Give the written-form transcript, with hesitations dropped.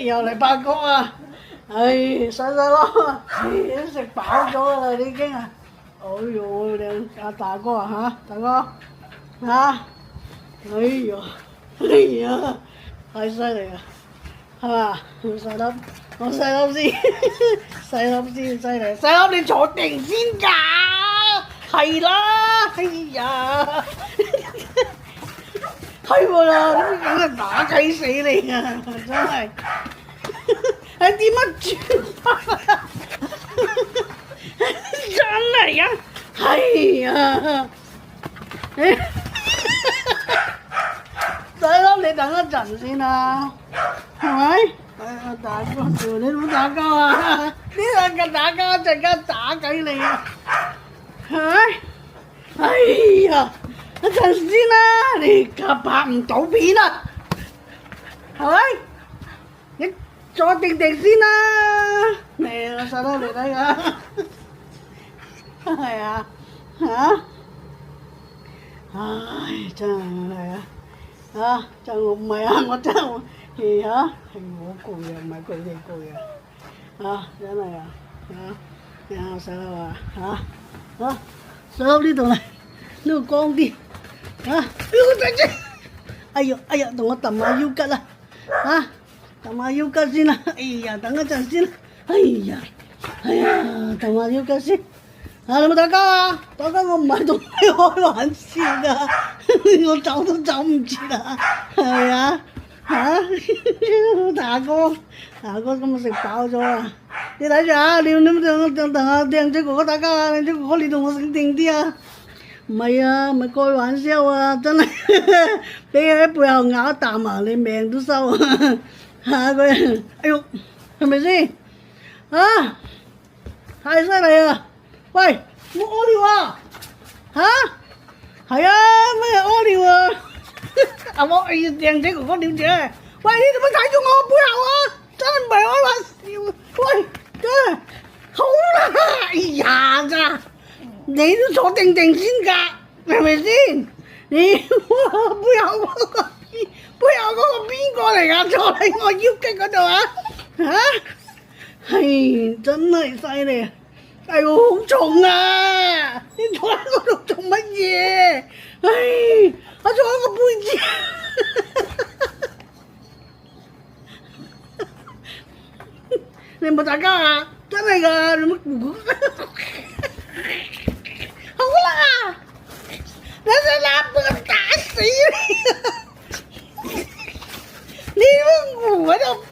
又嚟八哥啊！唉，細佬啊，都食飽咗啦，你已經啊！哎呦，你阿大哥啊嚇，大哥嚇，哎呦，哎呀，太犀利啦，係嘛？我細佬先，細佬先犀利，細佬你坐定先㗎，係啦，哎呀，係喎啦，點解咁打雞死你啊！真係〜係點乜轉法啊？真係啊！係啊！細佬，你等一陣先啦，係咪？大哥，你冇打交啊！呢兩個打交一陣間打緊你啊！係咪？哎呀！一陣先啦，你拍唔到片啊！係咪？你坐定定先啦，嚟啊細佬嚟睇下，係啊嚇，唉真係啊，真我唔係啊，我真係嚇係我攰啊，唔係佢哋攰啊，真係啊細佬啊細佬呢度嚟，呢度光啲哎呦，同我揼下腰骨啦揼下腰骨先啦，哎呀，等一陣先啦，哎呀，揼下腰骨先。你有冇打交啊？打交我唔係同你開玩笑㗎，我走都走唔切啊，係咪啊？大哥今日食飽咗啊！你睇住啊，你同阿靚仔哥哥打交啊，靚仔哥哥你同我醒定啲啊！唔係啊，唔係開玩笑啊，真係俾佢喺背後咬一啖啊，你命都收啊！佢，哎呦，係咪先？太犀利啊！喂，冇屙尿啊？係啊，咩屙尿啊？靚仔哥哥點啫？喂，你做乜睇住我背後啊？真係唔係開玩笑，喂，真係好啦，哎呀咋？你都坐定定先㗎，係咪先？你背後嗰個邊個嚟㗎？坐喺我腰脊嗰度啊？係真係犀利啊！哎呦，好重啊！你坐喺嗰度做乜嘢？我坐喺個背脊。你有冇打交啊？真係㗎，你冇好啦，你隻laptop我打死你！你喺度